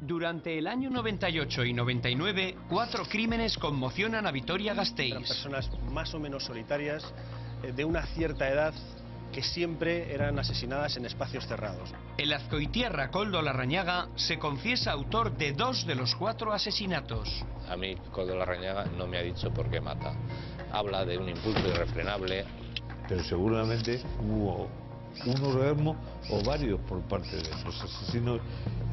Durante el año 98 y 99, 4 crímenes conmocionan a Vitoria-Gasteiz. Eran personas más o menos solitarias, de una cierta edad, que siempre eran asesinadas en espacios cerrados. El azcoitiarra Koldo Larrañaga se confiesa autor de 2 de los 4 asesinatos. A mí Koldo Larrañaga no me ha dicho por qué mata. Habla de un impulso irrefrenable. Pero seguramente hubo un orgasmo o varios por parte de los asesinos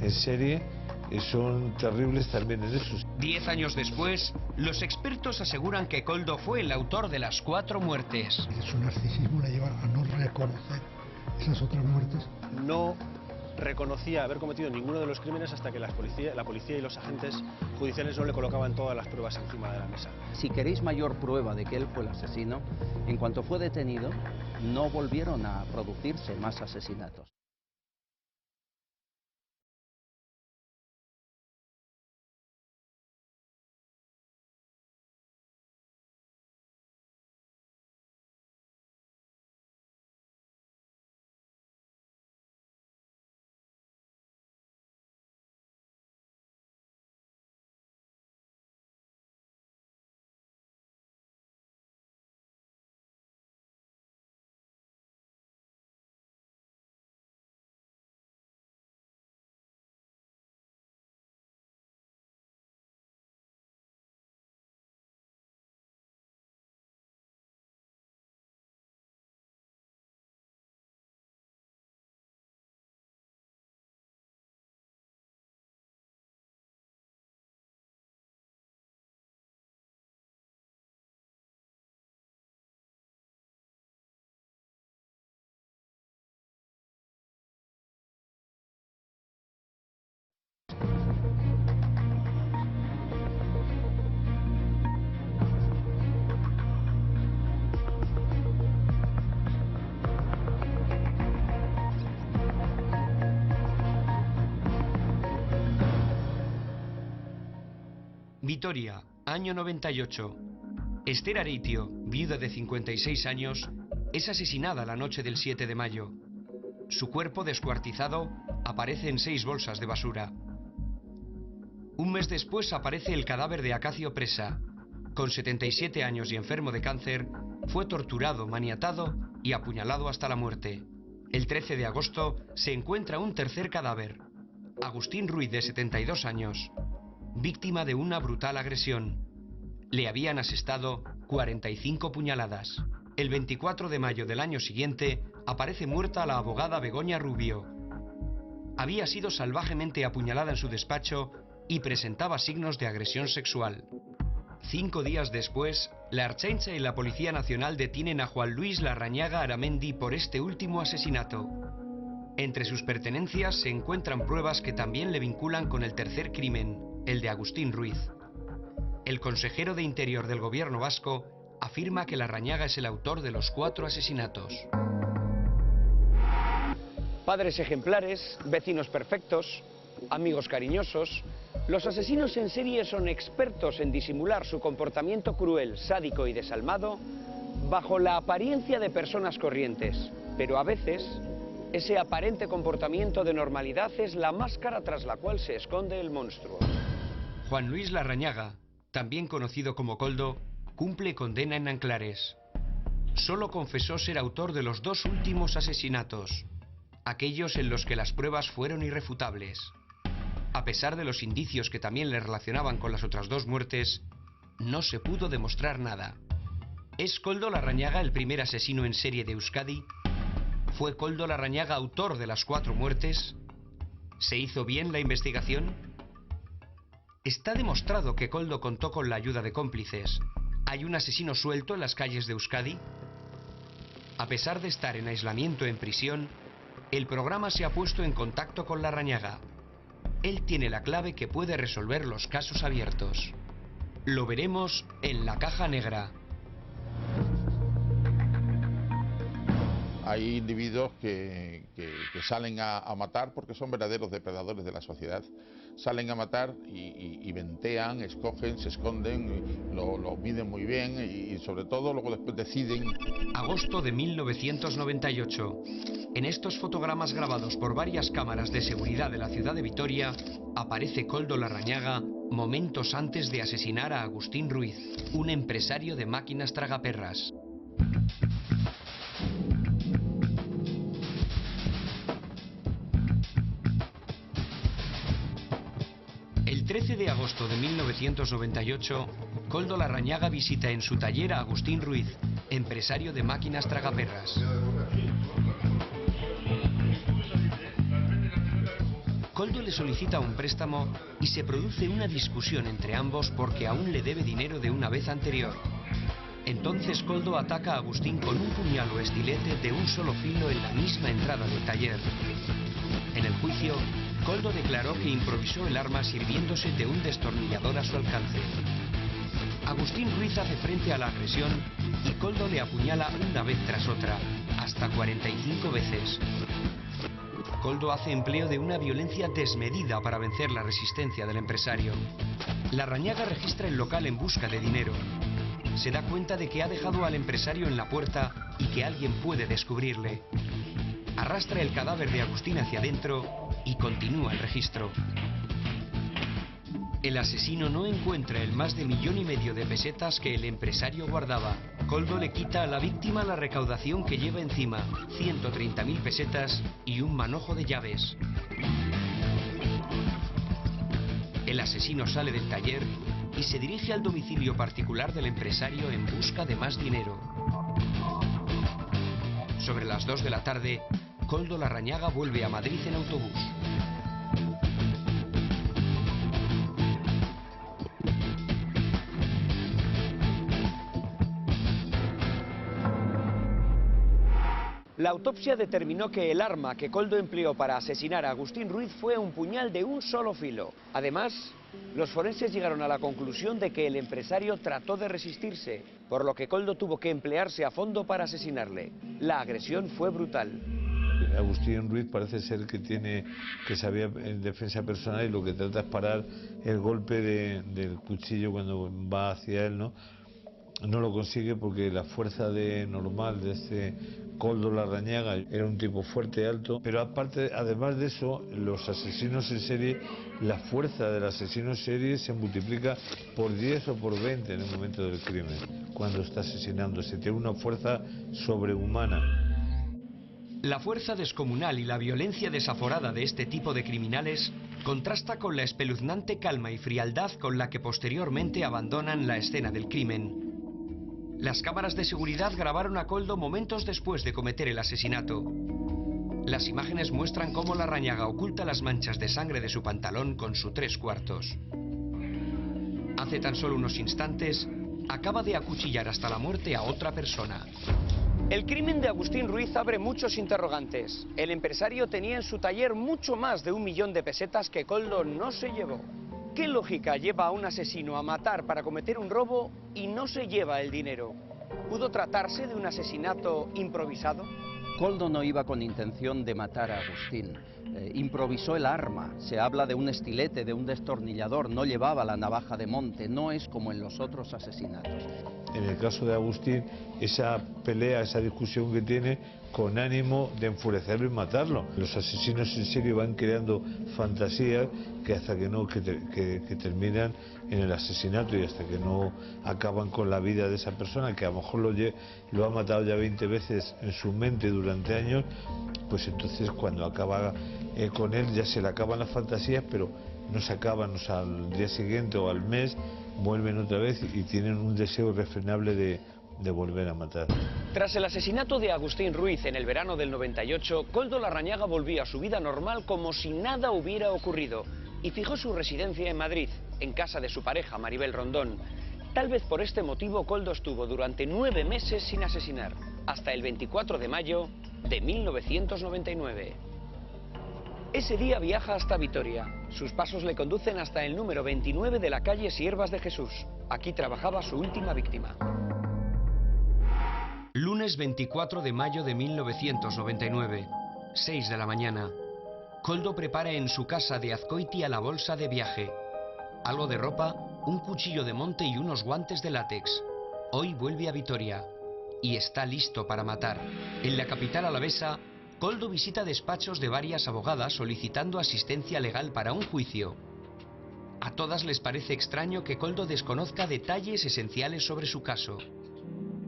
en serie. Son terribles también en eso. 10 años después, los expertos aseguran que Koldo fue el autor de las 4 muertes. Su narcisismo le lleva a no reconocer esas otras muertes. No reconocía haber cometido ninguno de los crímenes hasta que la policía y los agentes judiciales no le colocaban todas las pruebas encima de la mesa. Si queréis mayor prueba de que él fue el asesino, en cuanto fue detenido, no volvieron a producirse más asesinatos. Vitoria, año 98. Esther Areitio, viuda de 56 años, es asesinada la noche del 7 de mayo. Su cuerpo descuartizado aparece en 6 bolsas de basura. Un mes después aparece el cadáver de Acacio Presa. Con 77 años y enfermo de cáncer, fue torturado, maniatado y apuñalado hasta la muerte. El 13 de agosto se encuentra un tercer cadáver. Agustín Ruiz, de 72 años, víctima de una brutal agresión. Le habían asestado 45 puñaladas. El 24 de mayo del año siguiente aparece muerta la abogada Begoña Rubio. Había sido salvajemente apuñalada en su despacho y presentaba signos de agresión sexual. 5 días después, la Ertzaintza y la Policía Nacional detienen a Juan Luis Larrañaga Aramendi por este último asesinato. Entre sus pertenencias se encuentran pruebas que también le vinculan con el tercer crimen, el de Agustín Ruiz. El consejero de Interior del gobierno vasco afirma que Larrañaga es el autor de los 4 asesinatos. Padres ejemplares, vecinos perfectos, amigos cariñosos. Los asesinos en serie son expertos en disimular su comportamiento cruel, sádico y desalmado bajo la apariencia de personas corrientes, pero a veces ese aparente comportamiento de normalidad es la máscara tras la cual se esconde el monstruo. Juan Luis Larrañaga, también conocido como Koldo, cumple condena en Nanclares. Solo confesó ser autor de los 2 últimos asesinatos, aquellos en los que las pruebas fueron irrefutables. A pesar de los indicios que también le relacionaban con las otras 2 muertes, no se pudo demostrar nada. ¿Es Koldo Larrañaga el primer asesino en serie de Euskadi? ¿Fue Koldo Larrañaga autor de las 4 muertes? ¿Se hizo bien la investigación? Está demostrado que Koldo contó con la ayuda de cómplices. ¿Hay un asesino suelto en las calles de Euskadi? A pesar de estar en aislamiento en prisión, el programa se ha puesto en contacto con Larrañaga. Él tiene la clave que puede resolver los casos abiertos. Lo veremos en La Caja Negra. hay individuos que salen a matar porque son verdaderos depredadores de la sociedad. Salen a matar y ventean, escogen, se esconden, lo miden muy bien y sobre todo luego después deciden. Agosto de 1998. En estos fotogramas grabados por varias cámaras de seguridad de la ciudad de Vitoria, aparece Koldo Larrañaga momentos antes de asesinar a Agustín Ruiz, un empresario de máquinas tragaperras. El 13 de agosto de 1998, Koldo Larrañaga visita en su taller a Agustín Ruiz, empresario de máquinas tragaperras. Koldo le solicita un préstamo y se produce una discusión entre ambos porque aún le debe dinero de una vez anterior. Entonces Koldo ataca a Agustín con un puñal o estilete de un solo filo en la misma entrada del taller. En el juicio, Koldo declaró que improvisó el arma sirviéndose de un destornillador a su alcance. Agustín Ruiz hace frente a la agresión y Koldo le apuñala una vez tras otra, hasta 45 veces. Koldo hace empleo de una violencia desmedida para vencer la resistencia del empresario. Larrañaga registra el local en busca de dinero. Se da cuenta de que ha dejado al empresario en la puerta y que alguien puede descubrirle. Arrastra el cadáver de Agustín hacia adentro y continúa el registro. El asesino no encuentra el más de 1,5 millones de pesetas que el empresario guardaba. Koldo le quita a la víctima la recaudación que lleva encima, 130.000 pesetas y un manojo de llaves. El asesino sale del taller y se dirige al domicilio particular del empresario en busca de más dinero. Sobre las 2 de la tarde, Koldo Larrañaga vuelve a Madrid en autobús. La autopsia determinó que el arma que Koldo empleó para asesinar a Agustín Ruiz fue un puñal de un solo filo. Además, los forenses llegaron a la conclusión de que el empresario trató de resistirse, por lo que Koldo tuvo que emplearse a fondo para asesinarle. La agresión fue brutal. Agustín Ruiz parece ser que sabía en defensa personal y lo que trata es parar el golpe del cuchillo cuando va hacia él, ¿no? No lo consigue porque la fuerza normal de este Koldo Larrañaga era un tipo fuerte, alto, pero además de eso, los asesinos en serie, la fuerza del asesino en serie se multiplica por 10 o por 20 en el momento del crimen, cuando está asesinando, se tiene una fuerza sobrehumana. La fuerza descomunal y la violencia desaforada de este tipo de criminales contrasta con la espeluznante calma y frialdad con la que posteriormente abandonan la escena del crimen. Las cámaras de seguridad grabaron a Koldo momentos después de cometer el asesinato. Las imágenes muestran cómo Larrañaga oculta las manchas de sangre de su pantalón con su 3/4. Hace tan solo unos instantes, acaba de acuchillar hasta la muerte a otra persona. El crimen de Agustín Ruiz abre muchos interrogantes. El empresario tenía en su taller mucho más de 1 millón de pesetas que Koldo no se llevó. ¿Qué lógica lleva a un asesino a matar para cometer un robo y no se lleva el dinero? ¿Pudo tratarse de un asesinato improvisado? Koldo no iba con intención de matar a Agustín. Improvisó el arma. Se habla de un estilete, de un destornillador. No llevaba la navaja de monte. No es como en los otros asesinatos. En el caso de Agustín, esa pelea, esa discusión que tiene con ánimo de enfurecerlo y matarlo. Los asesinos en serie van creando fantasías que hasta que terminan en el asesinato y hasta que no acaban con la vida de esa persona, que a lo mejor lo ha matado ya 20 veces en su mente durante años, pues entonces cuando acaba con él ya se le acaban las fantasías, pero no se acaban, o sea, al día siguiente o al mes vuelven otra vez y tienen un deseo irrefrenable de volver a matar. Tras el asesinato de Agustín Ruiz en el verano del 98, Koldo Larrañaga volvió a su vida normal como si nada hubiera ocurrido y fijó su residencia en Madrid, en casa de su pareja Maribel Rondón. Tal vez por este motivo Koldo estuvo durante 9 meses sin asesinar, hasta el 24 de mayo de 1999. Ese día viaja hasta Vitoria. Sus pasos le conducen hasta el número 29 de la calle Siervas de Jesús. Aquí trabajaba su última víctima. Lunes 24 de mayo de 1999, 6 de la mañana. Koldo prepara en su casa de Azkoitia la bolsa de viaje. Algo de ropa, un cuchillo de monte y unos guantes de látex. Hoy vuelve a Vitoria y está listo para matar. En la capital alavesa, Koldo visita despachos de varias abogadas solicitando asistencia legal para un juicio. A todas les parece extraño que Koldo desconozca detalles esenciales sobre su caso.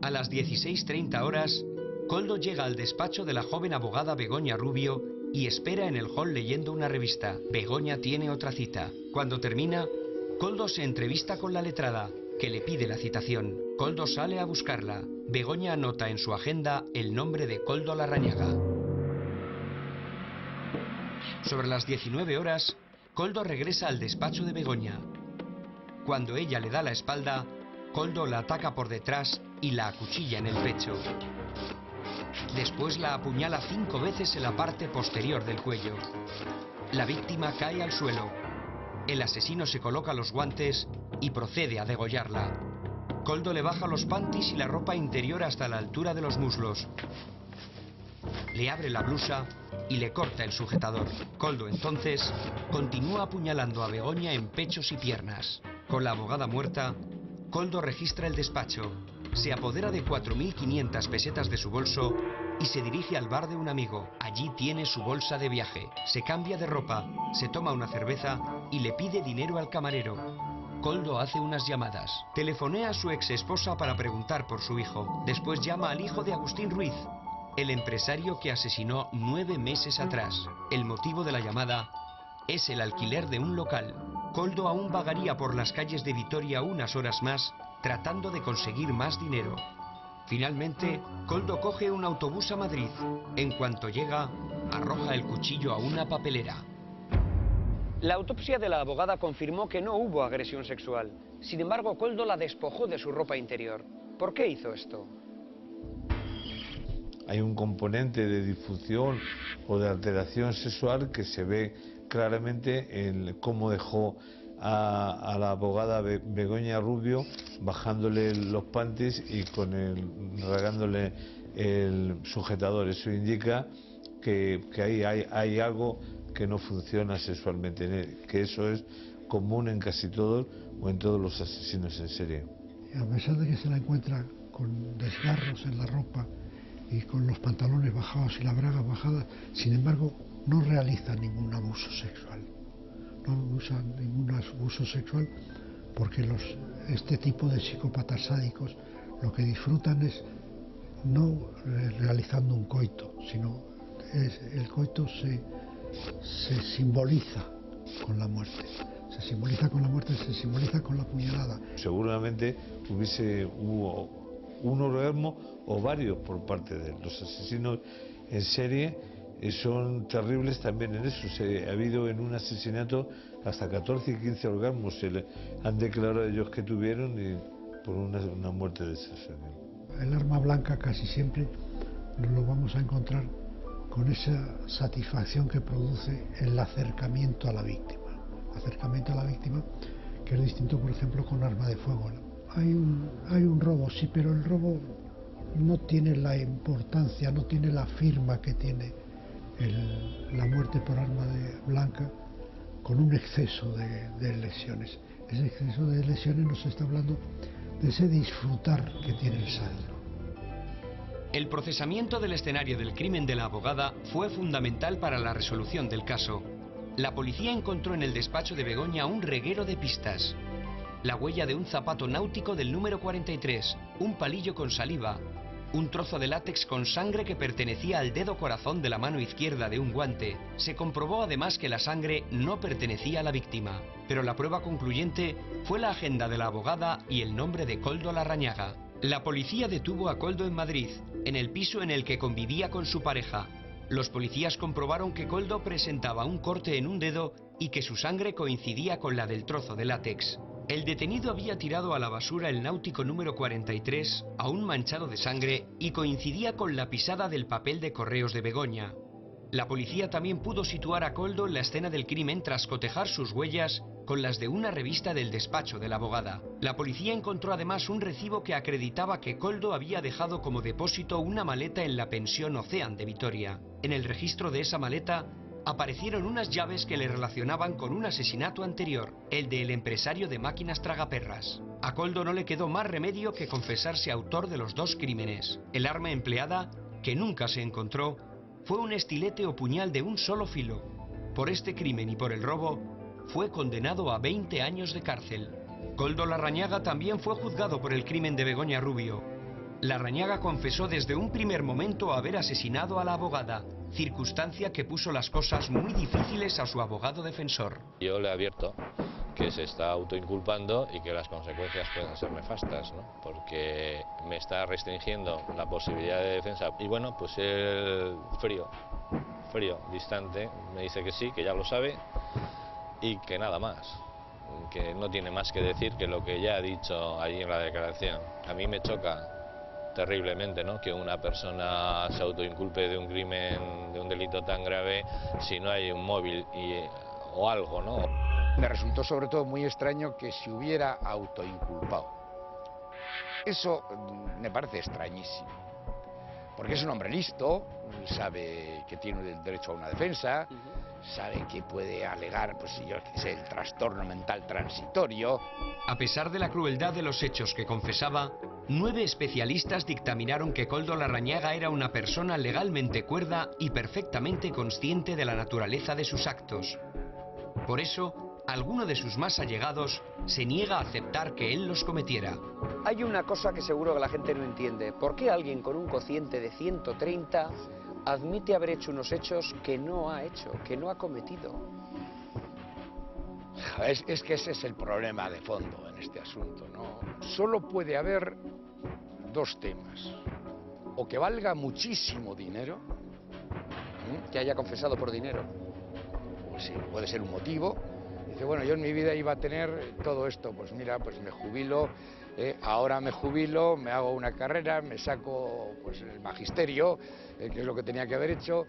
A las 16:30 horas, Koldo llega al despacho de la joven abogada Begoña Rubio y espera en el hall leyendo una revista. Begoña tiene otra cita. Cuando termina, Koldo se entrevista con la letrada, que le pide la citación. Koldo sale a buscarla. Begoña anota en su agenda el nombre de Koldo Larrañaga. Sobre las 19 horas, Koldo regresa al despacho de Begoña. Cuando ella le da la espalda, Koldo la ataca por detrás y la acuchilla en el pecho. Después la apuñala 5 veces en la parte posterior del cuello. La víctima cae al suelo. El asesino se coloca los guantes y procede a degollarla. Koldo le baja los pantis y la ropa interior hasta la altura de los muslos. Le abre la blusa y le corta el sujetador. Koldo entonces continúa apuñalando a Begoña en pechos y piernas. Con la abogada muerta, Koldo registra el despacho, se apodera de 4.500 pesetas de su bolso y se dirige al bar de un amigo. Allí tiene su bolsa de viaje. Se cambia de ropa, se toma una cerveza y le pide dinero al camarero. Koldo hace unas llamadas. Telefonea a su ex esposa para preguntar por su hijo. Después llama al hijo de Agustín Ruiz, el empresario que asesinó 9 meses atrás. El motivo de la llamada es el alquiler de un local. Koldo aún vagaría por las calles de Vitoria unas horas más, tratando de conseguir más dinero. Finalmente, Koldo coge un autobús a Madrid. En cuanto llega, arroja el cuchillo a una papelera. La autopsia de la abogada confirmó que no hubo agresión sexual. Sin embargo, Koldo la despojó de su ropa interior. ¿Por qué hizo esto? Hay un componente de difusión o de alteración sexual que se ve claramente en cómo dejó a la abogada Begoña Rubio bajándole los panties y regándole el sujetador. Eso indica que ahí hay algo que no funciona sexualmente, que eso es común en casi todos o en todos los asesinos en serie. A pesar de que se la encuentra con desgarros en la ropa y con los pantalones bajados y las bragas bajadas, sin embargo no realiza ningún abuso sexual. No usa ningún abuso sexual porque este tipo de psicópatas sádicos lo que disfrutan es no realizando un coito, sino el coito se simboliza con la muerte. Se simboliza con la muerte, se simboliza con la puñalada. Seguramente hubo un orgasmo o varios por parte de los asesinos en serie. Son terribles también en eso. Ha habido en un asesinato hasta 14 y 15 orgasmos han declarado ellos que tuvieron y por una muerte de esas. El arma blanca casi siempre nos lo vamos a encontrar con esa satisfacción que produce el acercamiento a la víctima. Acercamiento a la víctima que es distinto, por ejemplo, con arma de fuego. Hay un robo, sí, pero el robo no tiene la importancia, no tiene la firma que tiene la muerte por arma blanca, con un exceso de lesiones. Ese exceso de lesiones nos está hablando de ese disfrutar que tiene el sádico. El procesamiento del escenario del crimen de la abogada fue fundamental para la resolución del caso. La policía encontró en el despacho de Begoña un reguero de pistas. La huella de un zapato náutico del número 43, un palillo con saliva, un trozo de látex con sangre que pertenecía al dedo corazón de la mano izquierda de un guante. Se comprobó además que la sangre no pertenecía a la víctima, pero la prueba concluyente fue la agenda de la abogada y el nombre de Koldo Larrañaga. La policía detuvo a Koldo en Madrid, en el piso en el que convivía con su pareja. Los policías comprobaron que Koldo presentaba un corte en un dedo y que su sangre coincidía con la del trozo de látex. El detenido había tirado a la basura el náutico número 43, aún manchado de sangre, y coincidía con la pisada del papel de correos de Begoña. La policía también pudo situar a Koldo en la escena del crimen tras cotejar sus huellas con las de una revista del despacho de la abogada. La policía encontró además un recibo que acreditaba que Koldo había dejado como depósito una maleta en la pensión Ocean de Vitoria. En el registro de esa maleta aparecieron unas llaves que le relacionaban con un asesinato anterior, el del empresario de máquinas tragaperras. A Koldo no le quedó más remedio que confesarse autor de los dos crímenes. El arma empleada, que nunca se encontró, fue un estilete o puñal de un solo filo. Por este crimen y por el robo, fue condenado a 20 años de cárcel. Koldo Larrañaga también fue juzgado por el crimen de Begoña Rubio. Larrañaga confesó desde un primer momento haber asesinado a la abogada, circunstancia que puso las cosas muy difíciles a su abogado defensor. Yo le advierto que se está autoinculpando y que las consecuencias pueden ser nefastas, ¿no? Porque me está restringiendo la posibilidad de defensa. Y bueno, pues él frío, distante, me dice que sí, que ya lo sabe y que nada más, que no tiene más que decir que lo que ya ha dicho allí en la declaración. A mí me choca terriblemente, ¿no?, que una persona se autoinculpe de un crimen, de un delito tan grave, si no hay un móvil o algo, ¿no? Me resultó sobre todo muy extraño que se hubiera autoinculpado. Eso me parece extrañísimo, porque es un hombre listo, sabe que tiene el derecho a una defensa, sabe que puede alegar, pues yo qué sé, el trastorno mental transitorio. A pesar de la crueldad de los hechos que confesaba, 9 especialistas dictaminaron que Koldo Larrañaga era una persona legalmente cuerda y perfectamente consciente de la naturaleza de sus actos. Por eso, alguno de sus más allegados se niega a aceptar que él los cometiera. Hay una cosa que seguro que la gente no entiende. ¿Por qué alguien con un cociente de 130 admite haber hecho unos hechos que no ha hecho, que no ha cometido? Es que ese es el problema de fondo en este asunto, ¿no? Solo puede haber dos temas. O que valga muchísimo dinero, que haya confesado por dinero. Pues sí, puede ser un motivo. Dice, bueno, yo en mi vida iba a tener todo esto, pues mira, pues me jubilo, ahora me jubilo, me hago una carrera, me saco pues el magisterio, que es lo que tenía que haber hecho,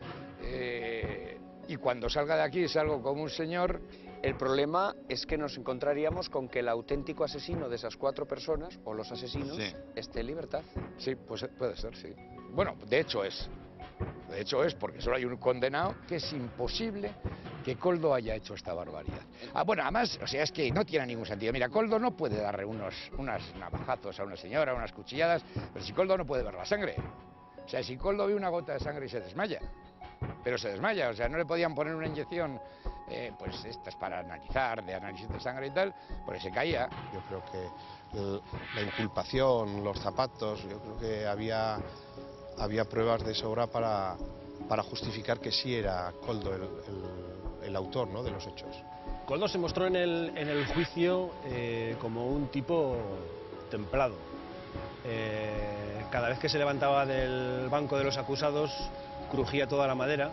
y cuando salga de aquí salgo como un señor. El problema es que nos encontraríamos con que el auténtico asesino de esas 4 personas, o los asesinos, sí, esté en libertad. Sí, pues puede ser, sí. Bueno, de hecho es, porque solo hay un condenado, que es imposible que Koldo haya hecho esta barbaridad. Bueno, además, o sea, es que no tiene ningún sentido. Mira, Koldo no puede darle unos navajazos a una señora, unas cuchilladas, pero si Koldo no puede ver la sangre. O sea, si Koldo ve una gota de sangre y se desmaya, pero se desmaya, o sea, no le podían poner una inyección, pues estas para analizar, de análisis de sangre y tal, porque se caía. Yo creo que la inculpación, los zapatos, yo creo que había pruebas de sobra para justificar que sí era Koldo el autor, ¿no?, de los hechos. Koldo se mostró en el juicio como un tipo templado. Cada vez que se levantaba del banco de los acusados, crujía toda la madera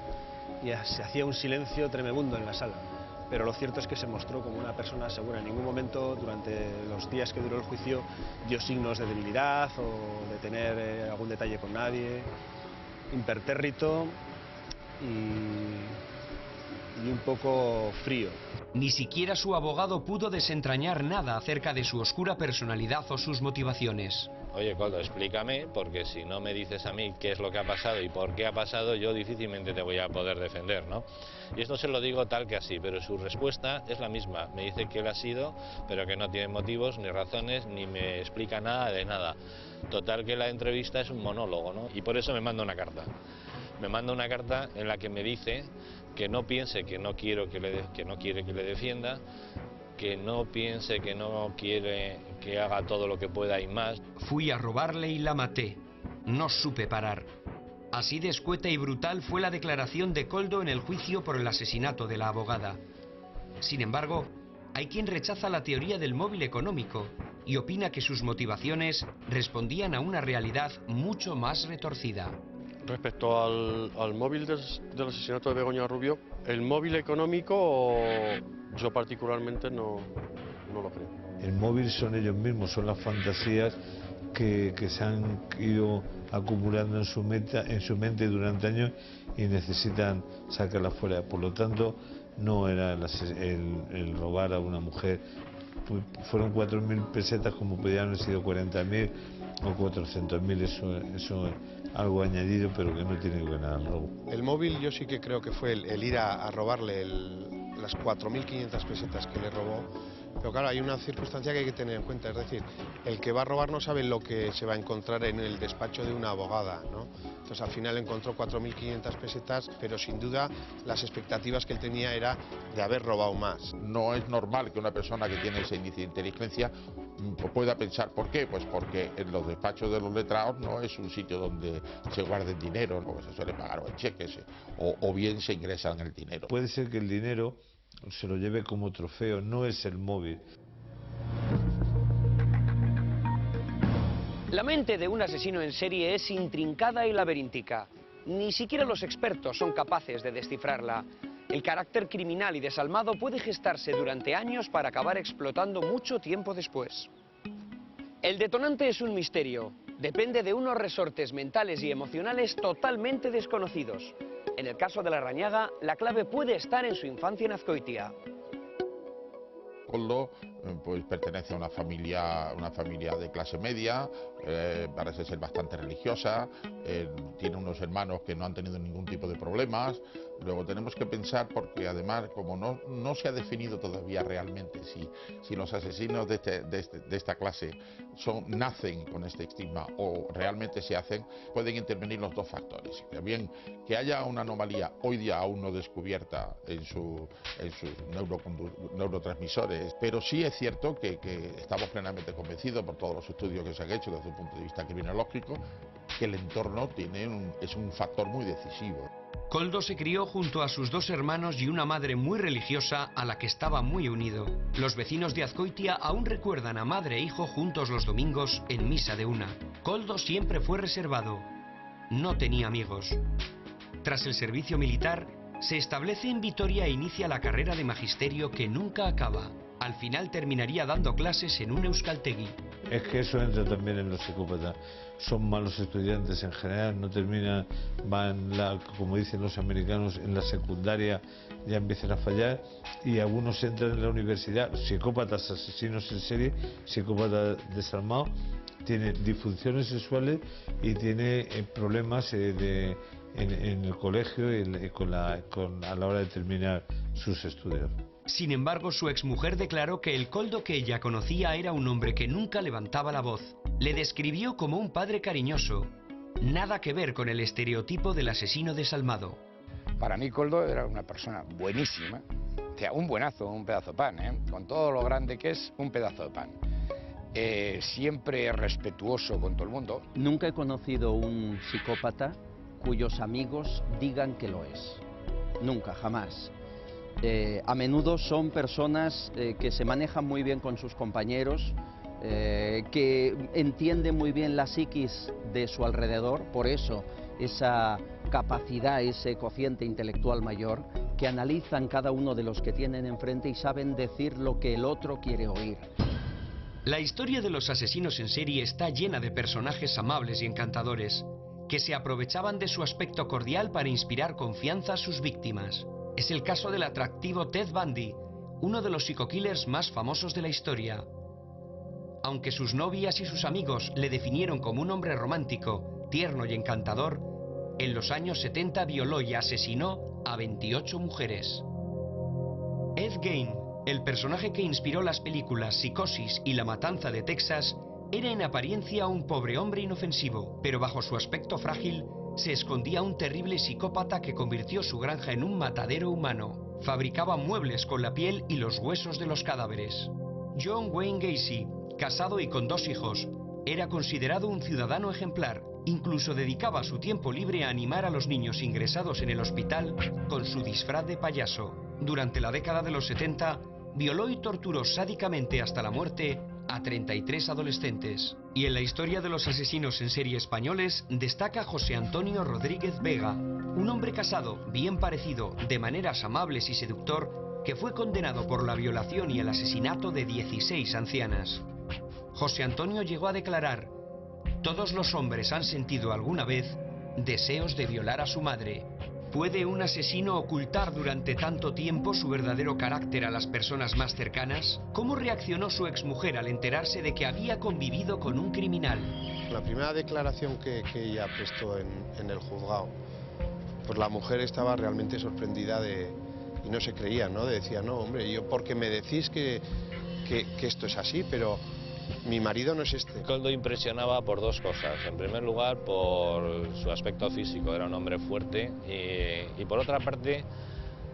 y se hacía un silencio tremebundo en la sala. Pero lo cierto es que se mostró como una persona segura. En ningún momento, durante los días que duró el juicio, dio signos de debilidad o de tener algún detalle con nadie. Impertérrito y un poco frío. Ni siquiera su abogado pudo desentrañar nada acerca de su oscura personalidad o sus motivaciones. Oye, Koldo, explícame, porque si no me dices a mí qué es lo que ha pasado y por qué ha pasado, yo difícilmente te voy a poder defender, ¿no? Y esto se lo digo tal que así, pero su respuesta es la misma. Me dice que él ha sido, pero que no tiene motivos, ni razones, ni me explica nada de nada. Total, que la entrevista es un monólogo, ¿no? Y por eso me manda una carta. Me manda una carta en la que me dice que no piense que no quiere que le defienda, que no piense que no quiere que haga todo lo que pueda y más. Fui a robarle y la maté. No supe parar. Así de escueta y brutal fue la declaración de Koldo en el juicio por el asesinato de la abogada. Sin embargo, hay quien rechaza la teoría del móvil económico y opina que sus motivaciones respondían a una realidad mucho más retorcida. Respecto al móvil del asesinato de Begoña Rubio, el móvil económico yo particularmente no lo creo. El móvil son ellos mismos, son las fantasías que se han ido acumulando en su mente durante años y necesitan sacarla fuera. Por lo tanto, no era el robar a una mujer. Fueron 4.000 pesetas, como podrían haber sido 40.000 o 400.000. Eso es algo añadido, pero que no tiene que ver nada al robo. El móvil yo sí que creo que fue el ir a robarle las 4.500 pesetas que le robó. Pero claro, hay una circunstancia que hay que tener en cuenta, es decir, el que va a robar no sabe lo que se va a encontrar en el despacho de una abogada, ¿no? Entonces al final encontró 4.500 pesetas, pero sin duda las expectativas que él tenía era de haber robado más. No es normal que una persona que tiene ese índice de inteligencia pueda pensar, ¿por qué? Pues porque en los despachos de los letrados no es un sitio donde se guarde dinero, porque se suele pagar o en cheques, o bien se ingresan el dinero. Puede ser que el dinero se lo lleve como trofeo, no es el móvil. La mente de un asesino en serie es intrincada y laberíntica. Ni siquiera los expertos son capaces de descifrarla. El carácter criminal y desalmado puede gestarse durante años para acabar explotando mucho tiempo después. El detonante es un misterio. Depende de unos resortes mentales y emocionales totalmente desconocidos. En el caso de Larrañaga, la clave puede estar en su infancia en Azcoitia. Koldo pues pertenece a una familia de clase media, parece ser bastante religiosa, tiene unos hermanos que no han tenido ningún tipo de problemas. Luego tenemos que pensar, porque además como no se ha definido todavía realmente si los asesinos de esta clase nacen con este estigma o realmente se hacen, pueden intervenir los dos factores. Bien, que haya una anomalía hoy día aún no descubierta en sus neurotransmisores, pero sí es cierto que estamos plenamente convencidos por todos los estudios que se han hecho desde un punto de vista criminológico, que el entorno es un factor muy decisivo. Koldo se crió junto a sus dos hermanos y una madre muy religiosa a la que estaba muy unido. Los vecinos de Azcoitia aún recuerdan a madre e hijo juntos los domingos en misa de una. Koldo siempre fue reservado. No tenía amigos. Tras el servicio militar, se establece en Vitoria e inicia la carrera de magisterio que nunca acaba. Al final terminaría dando clases en un euskaltegi. Es que eso entra también en los psicópatas. Son malos estudiantes en general, no terminan, como dicen los americanos, en la secundaria ya empiezan a fallar, y algunos entran en la universidad, psicópatas, asesinos en serie, psicópatas desalmados, tiene disfunciones sexuales y tiene problemas en el colegio y a la hora de terminar sus estudios. Sin embargo, su exmujer declaró que el Koldo que ella conocía era un hombre que nunca levantaba la voz. Le describió como un padre cariñoso. Nada que ver con el estereotipo del asesino desalmado. Para mí Koldo era una persona buenísima. O sea, un buenazo, un pedazo de pan, ¿eh? Con todo lo grande que es, un pedazo de pan. Siempre respetuoso con todo el mundo. Nunca he conocido un psicópata cuyos amigos digan que lo es. Nunca, jamás. A menudo son personas que se manejan muy bien con sus compañeros, que entienden muy bien la psiquis de su alrededor, por eso esa capacidad, ese cociente intelectual mayor, que analizan cada uno de los que tienen enfrente y saben decir lo que el otro quiere oír. La historia de los asesinos en serie está llena de personajes amables y encantadores, que se aprovechaban de su aspecto cordial para inspirar confianza a sus víctimas. Es el caso del atractivo Ted Bundy, uno de los psicokillers más famosos de la historia. Aunque sus novias y sus amigos le definieron como un hombre romántico, tierno y encantador, en los años 70 violó y asesinó a 28 mujeres. Ed Gein, el personaje que inspiró las películas Psicosis y La Matanza de Texas, era en apariencia un pobre hombre inofensivo, pero bajo su aspecto frágil se escondía un terrible psicópata que convirtió su granja en un matadero humano. Fabricaba muebles con la piel y los huesos de los cadáveres. John Wayne Gacy, casado y con 2 hijos, era considerado un ciudadano ejemplar. Incluso dedicaba su tiempo libre a animar a los niños ingresados en el hospital con su disfraz de payaso. Durante la década de los 70, violó y torturó sádicamente hasta la muerte a 33 adolescentes. Y en la historia de los asesinos en serie españoles destaca José Antonio Rodríguez Vega, un hombre casado, bien parecido, de maneras amables y seductor, que fue condenado por la violación y el asesinato de 16 ancianas. José Antonio llegó a declarar: Todos los hombres han sentido alguna vez deseos de violar a su madre. ¿Puede un asesino ocultar durante tanto tiempo su verdadero carácter a las personas más cercanas? ¿Cómo reaccionó su exmujer al enterarse de que había convivido con un criminal? La primera declaración que ella prestó en el juzgado, pues la mujer estaba realmente sorprendida y no se creía, ¿no? Decía, no, hombre, yo porque me decís que esto es así, pero mi marido no es este. Koldo impresionaba por dos cosas. En primer lugar, por su aspecto físico, era un hombre fuerte, y por otra parte,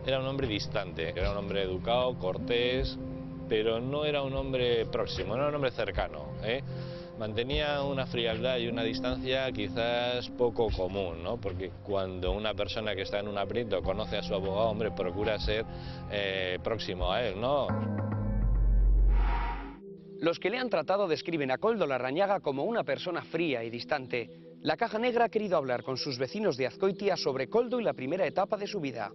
era un hombre distante, era un hombre educado, cortés, pero no era un hombre próximo, no era un hombre cercano, ¿eh? Mantenía una frialdad y una distancia quizás poco común, ¿no? Porque cuando una persona que está en un aprieto conoce a su abogado, hombre, procura ser próximo a él, ¿no? Los que le han tratado describen a Koldo Larrañaga como una persona fría y distante. La Caja Negra ha querido hablar con sus vecinos de Azcoitia sobre Koldo y la primera etapa de su vida.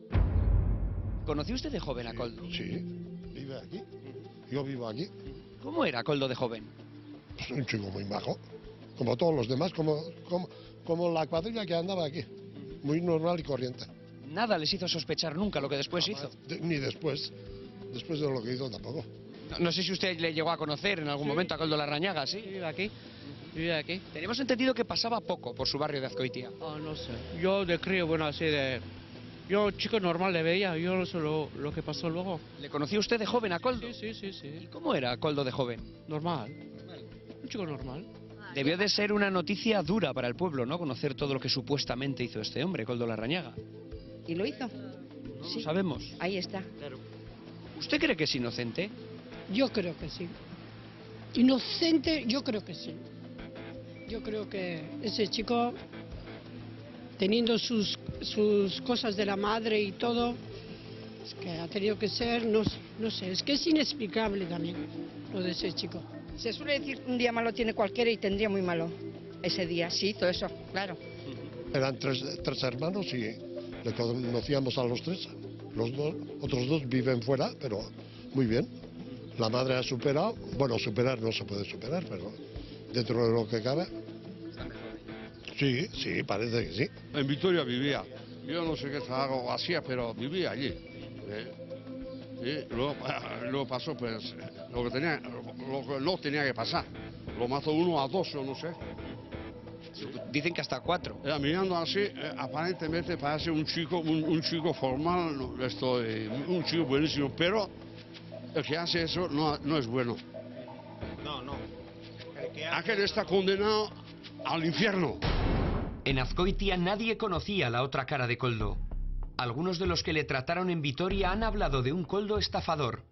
¿Conoció usted de joven a Koldo? Sí, vive aquí. Yo vivo aquí. ¿Cómo era Koldo de joven? Pues un chico muy majo, como todos los demás, como la cuadrilla que andaba aquí. Muy normal y corriente. Nada les hizo sospechar nunca lo que después hizo. Ni después. Después de lo que hizo tampoco. No sé si usted le llegó a conocer en algún momento a Koldo Larrañaga, ¿sí? Vive aquí. Vive aquí. Tenemos entendido que pasaba poco por su barrio de Azcoitia. No sé. Yo de crío, bueno, así de... Yo, chico normal, le veía. Yo no sé lo que pasó luego. ¿Le conoció usted de joven a Koldo? Sí. ¿Y cómo era Koldo de joven? Normal. Un chico normal. Debió de ser una noticia dura para el pueblo, ¿no? Conocer todo lo que supuestamente hizo este hombre, Koldo Larrañaga. ¿Y lo hizo? No Sí. lo sabemos. Ahí está. Claro. ¿Usted cree que es inocente? Yo creo que sí. Inocente, yo creo que sí. Yo creo que ese chico, teniendo sus cosas de la madre y todo, es que ha tenido que ser, no sé, es que es inexplicable también lo de ese chico. Se suele decir que un día malo tiene cualquiera y tendría muy malo ese día. Sí hizo eso, claro. Eran tres hermanos y le conocíamos a los tres. Otros dos viven fuera, pero muy bien. La madre ha superado, bueno, superar no se puede superar, pero dentro de lo que cabe. Sí, parece que sí. En Vitoria vivía. Yo no sé qué trabajo hacía, pero vivía allí. Y luego pasó, pues, lo que no tenía que pasar. Lo mató 1 a 2, o no sé. Dicen que hasta 4. Mirando así, aparentemente parece un chico formal, un chico buenísimo, pero el que hace eso no es bueno. No. Aquel está condenado al infierno. En Azcoitia nadie conocía la otra cara de Koldo. Algunos de los que le trataron en Vitoria han hablado de un Koldo estafador.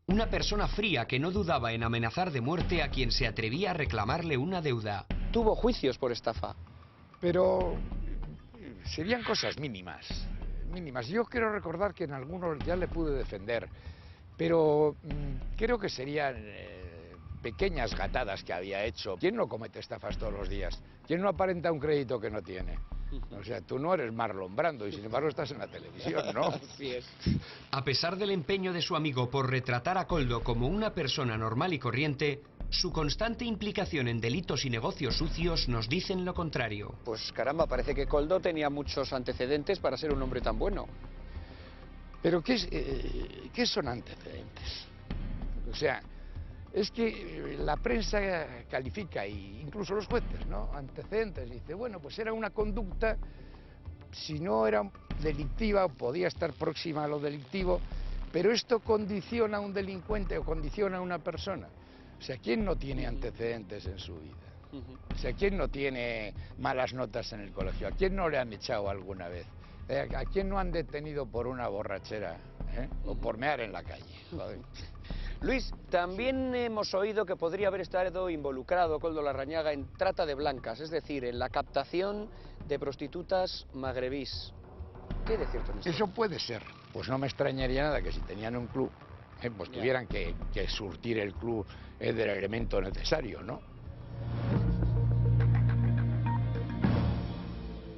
Una persona fría que no dudaba en amenazar de muerte a quien se atrevía a reclamarle una deuda. Tuvo juicios por estafa. Pero serían cosas mínimas. Yo quiero recordar que en algunos ya le pude defender, pero creo que serían pequeñas gatadas que había hecho. ¿Quién no comete estafas todos los días? ¿Quién no aparenta un crédito que no tiene? O sea, tú no eres Marlon Brando y sin embargo estás en la televisión, ¿no? Así es. A pesar del empeño de su amigo por retratar a Koldo como una persona normal y corriente, su constante implicación en delitos y negocios sucios nos dicen lo contrario. Pues caramba, parece que Koldo tenía muchos antecedentes para ser un hombre tan bueno. Pero ¿qué son antecedentes? O sea, es que la prensa califica, e incluso los jueces, ¿no? Antecedentes, dice, bueno, pues era una conducta, si no era delictiva, podía estar próxima a lo delictivo, pero esto condiciona a un delincuente o condiciona a una persona. O sea, ¿quién no tiene antecedentes en su vida? O sea, ¿quién no tiene malas notas en el colegio? ¿A quién no le han echado alguna vez? ¿A quién no han detenido por una borrachera? O por mear en la calle. Joder. Luis, también hemos oído que podría haber estado involucrado Koldo Larrañaga en trata de blancas, es decir, en la captación de prostitutas magrebís. ¿Qué de cierto en esto? Eso puede ser. Pues no me extrañaría nada que si tenían un club, pues tuvieran que surtir el club del elemento necesario, ¿no?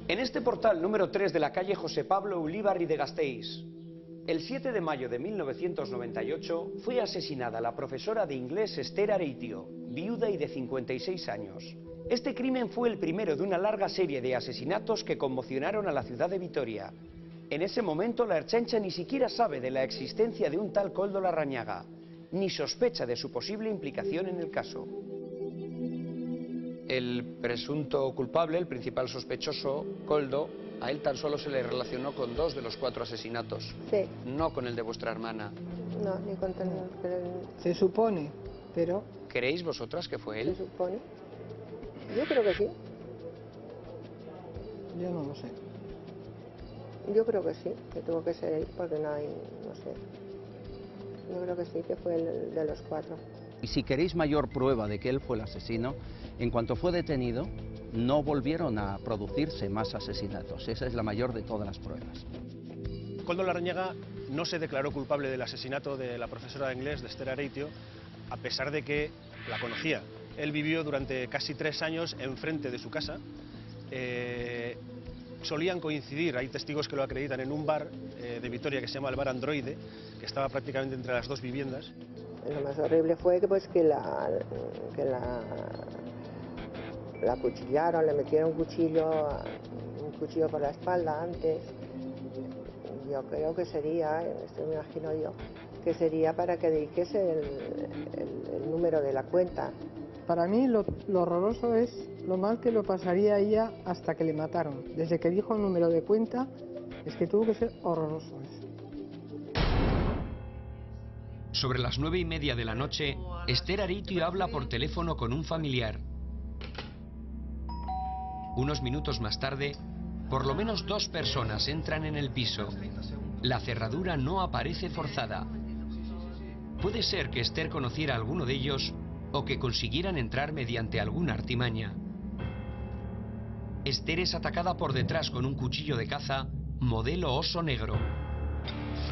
En este portal número 3 de la calle José Pablo Ulibarri de Gasteiz, el 7 de mayo de 1998 fue asesinada la profesora de inglés Esther Areitio, viuda y de 56 años. Este crimen fue el primero de una larga serie de asesinatos que conmocionaron a la ciudad de Vitoria. En ese momento la Ertzaintza ni siquiera sabe de la existencia de un tal Koldo Larrañaga, ni sospecha de su posible implicación en el caso. El presunto culpable, el principal sospechoso, Koldo, a él tan solo se le relacionó con 2 de los 4 asesinatos. Sí. No con el de vuestra hermana. No, ni con Se supone, pero... ¿Creéis vosotras que fue él? Se supone. Yo creo que sí. Yo no lo sé. Yo creo que sí, que tuvo que ser él, porque no hay, no sé. Yo creo que sí, que fue el de los 4. Y si queréis mayor prueba de que él fue el asesino, en cuanto fue detenido, no volvieron a producirse más asesinatos. Esa es la mayor de todas las pruebas. Koldo Larrañaga no se declaró culpable del asesinato de la profesora de inglés, de Esther Areitio, a pesar de que la conocía. Él vivió durante casi 3 años enfrente de su casa. Solían coincidir, hay testigos que lo acreditan, en un bar de Vitoria que se llama el Bar Androide, que estaba prácticamente entre las 2 viviendas. Lo más horrible fue que la acuchillaron, le metieron un cuchillo por la espalda antes. Yo creo que sería, esto me imagino yo, que sería para que dijese el número de la cuenta. Para mí lo horroroso es lo mal que lo pasaría ella hasta que le mataron. Desde que dijo el número de cuenta, es que tuvo que ser horroroso eso. Sobre las 9:30 de la noche, Esther Areitio habla por teléfono con un familiar. Unos minutos más tarde, por lo menos 2 personas entran en el piso. La cerradura no aparece forzada. Puede ser que Esther conociera a alguno de ellos o que consiguieran entrar mediante alguna artimaña. Esther es atacada por detrás con un cuchillo de caza modelo oso negro.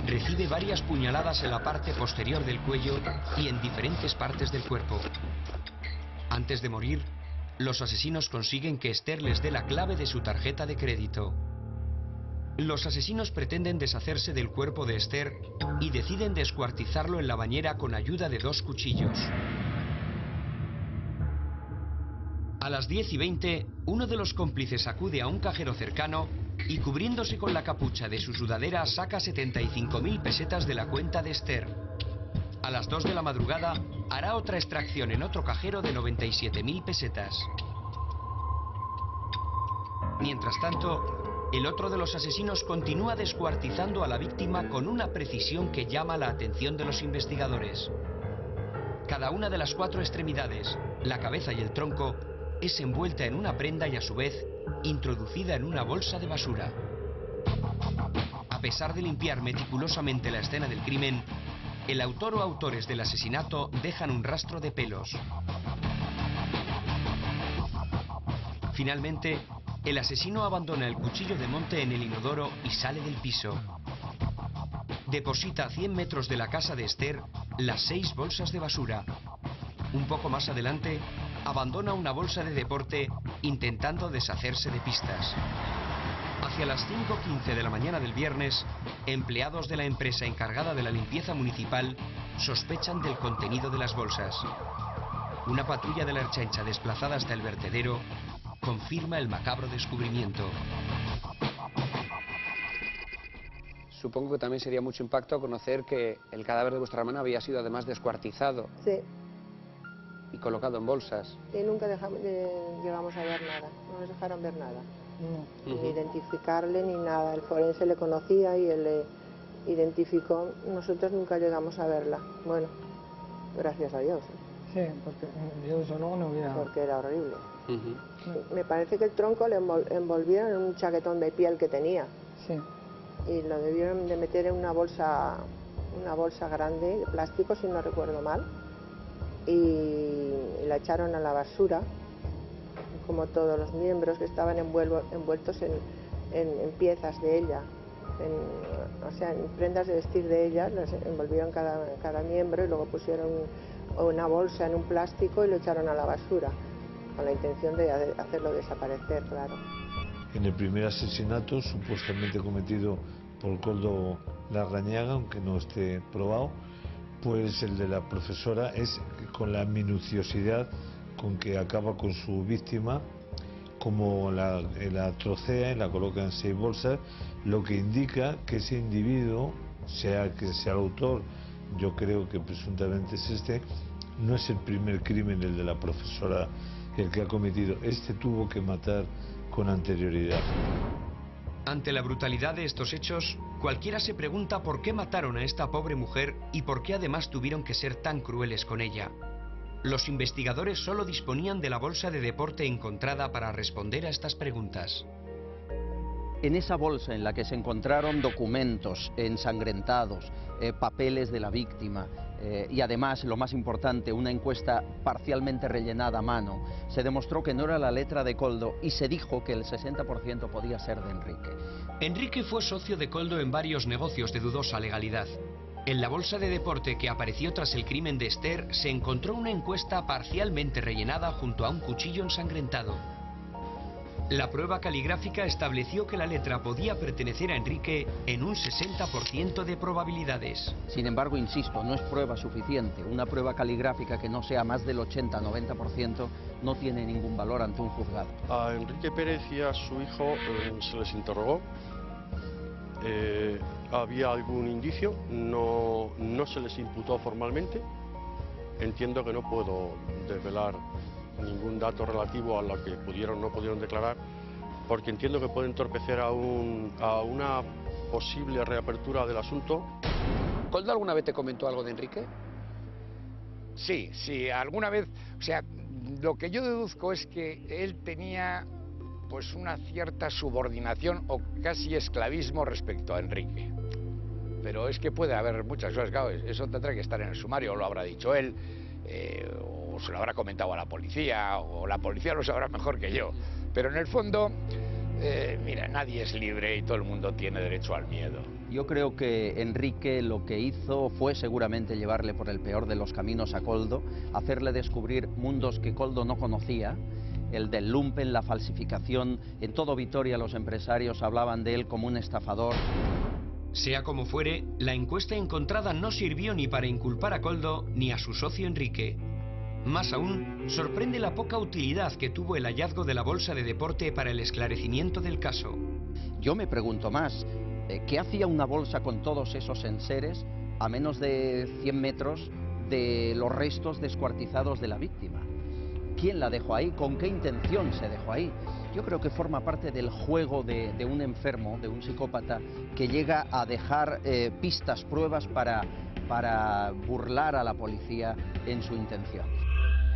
Recibe varias puñaladas en la parte posterior del cuello y en diferentes partes del cuerpo. Antes de morir, los asesinos consiguen que Esther les dé la clave de su tarjeta de crédito. Los asesinos pretenden deshacerse del cuerpo de Esther y deciden descuartizarlo en la bañera con ayuda de 2 cuchillos. A las 10:20, uno de los cómplices acude a un cajero cercano y, cubriéndose con la capucha de su sudadera, saca 75.000 pesetas de la cuenta de Esther. A las 2 de la madrugada hará otra extracción en otro cajero de 97.000 pesetas. Mientras tanto, el otro de los asesinos continúa descuartizando a la víctima con una precisión que llama la atención de los investigadores. Cada una de las 4 extremidades, la cabeza y el tronco, es envuelta en una prenda y a su vez introducida en una bolsa de basura. A pesar de limpiar meticulosamente la escena del crimen, el autor o autores del asesinato dejan un rastro de pelos. Finalmente, el asesino abandona el cuchillo de monte en el inodoro y sale del piso. Deposita a 100 metros de la casa de Esther las 6 bolsas de basura. Un poco más adelante, abandona una bolsa de deporte intentando deshacerse de pistas. Hacia las 5:15 de la mañana del viernes, empleados de la empresa encargada de la limpieza municipal sospechan del contenido de las bolsas. Una patrulla de la Ertzaintza desplazada hasta el vertedero confirma el macabro descubrimiento. Supongo que también sería mucho impacto conocer que el cadáver de vuestra hermana había sido además descuartizado. Sí. Y colocado en bolsas. Y nunca llegamos a ver nada, no nos dejaron ver nada. No. Ni identificarle ni nada. El forense le conocía y él le identificó. Nosotros nunca llegamos a verla. Bueno, gracias a Dios. Sí, porque yo desde luego no hubiera... Porque era horrible. Me parece que el tronco le envolvieron en un chaquetón de piel que tenía. Sí. Y lo debieron de meter en una bolsa grande de plástico, si no recuerdo mal. Y la echaron a la basura, como todos los miembros que estaban envueltos en piezas de ella, o sea, en prendas de vestir de ella, las envolvieron cada miembro y luego pusieron una bolsa en un plástico y lo echaron a la basura, con la intención de hacerlo desaparecer, claro. En el primer asesinato, supuestamente cometido por Koldo Larrañaga, aunque no esté probado, pues el de la profesora es con la minuciosidad con que acaba con su víctima, como la trocea y la coloca en 6 bolsas, lo que indica que ese individuo, sea que sea el autor, yo creo que presuntamente es este, no es el primer crimen el de la profesora el que ha cometido. Este tuvo que matar con anterioridad. Ante la brutalidad de estos hechos, cualquiera se pregunta por qué mataron a esta pobre mujer y por qué además tuvieron que ser tan crueles con ella. Los investigadores solo disponían de la bolsa de deporte encontrada para responder a estas preguntas. En esa bolsa en la que se encontraron documentos ensangrentados, papeles de la víctima y además, lo más importante, una encuesta parcialmente rellenada a mano, se demostró que no era la letra de Koldo y se dijo que el 60% podía ser de Enrique. Enrique fue socio de Koldo en varios negocios de dudosa legalidad. En la bolsa de deporte que apareció tras el crimen de Esther se encontró una encuesta parcialmente rellenada junto a un cuchillo ensangrentado. La prueba caligráfica estableció que la letra podía pertenecer a Enrique en un 60% de probabilidades. Sin embargo, insisto, no es prueba suficiente. Una prueba caligráfica que no sea más del 80-90% no tiene ningún valor ante un juzgado. A Enrique Pérez y a su hijo se les interrogó. Había algún indicio, no se les imputó formalmente. Entiendo que no puedo desvelar ningún dato relativo a lo que pudieron o no pudieron declarar, porque entiendo que puede entorpecer a una posible reapertura del asunto. ¿Koldo alguna vez te comentó algo de Enrique? Sí, alguna vez. O sea, lo que yo deduzco es que él tenía pues una cierta subordinación o casi esclavismo respecto a Enrique. Pero es que puede haber muchas cosas, claro, eso tendrá que estar en el sumario, lo habrá dicho él, o se lo habrá comentado a la policía, o la policía lo sabrá mejor que yo. Pero en el fondo, mira, nadie es libre y todo el mundo tiene derecho al miedo. Yo creo que Enrique lo que hizo fue seguramente llevarle por el peor de los caminos a Koldo, hacerle descubrir mundos que Koldo no conocía, el del lumpen, la falsificación. En todo Vitoria los empresarios hablaban de él como un estafador. Sea como fuere, la encuesta encontrada no sirvió ni para inculpar a Koldo ni a su socio Enrique. Más aún, sorprende la poca utilidad que tuvo el hallazgo de la bolsa de deporte para el esclarecimiento del caso. Yo me pregunto más, ¿qué hacía una bolsa con todos esos enseres a menos de 100 metros de los restos descuartizados de la víctima? ¿Quién la dejó ahí? ¿Con qué intención se dejó ahí? Yo creo que forma parte del juego de un enfermo, de un psicópata, que llega a dejar pistas, pruebas para burlar a la policía en su intención.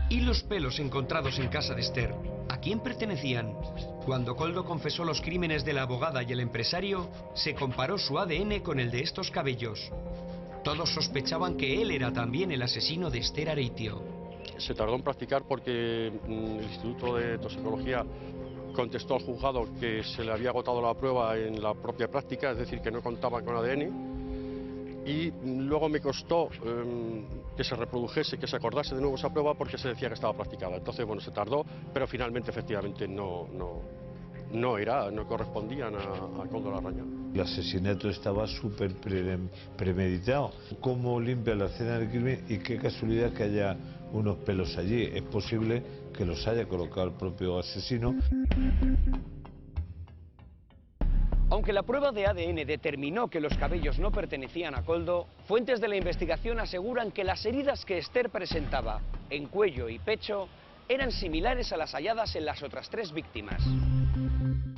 ¿Y los pelos encontrados en casa de Esther? ¿A quién pertenecían? Cuando Koldo confesó los crímenes de la abogada y el empresario, se comparó su ADN con el de estos cabellos. Todos sospechaban que él era también el asesino de Esther Areitio. Se tardó en practicar porque el Instituto de Toxicología contestó al juzgado que se le había agotado la prueba en la propia práctica, es decir, que no contaba con ADN. Y luego me costó que se reprodujese, que se acordase de nuevo esa prueba porque se decía que estaba practicada. Entonces, bueno, se tardó, pero finalmente, efectivamente, no correspondían a Koldo Larrañaga. El asesinato estaba súper premeditado. ¿Cómo limpia la escena del crimen? Y qué casualidad que haya unos pelos allí. Es posible que los haya colocado el propio asesino. Aunque la prueba de ADN determinó que los cabellos no pertenecían a Koldo, fuentes de la investigación aseguran que las heridas que Esther presentaba en cuello y pecho eran similares a las halladas en las otras 3 víctimas.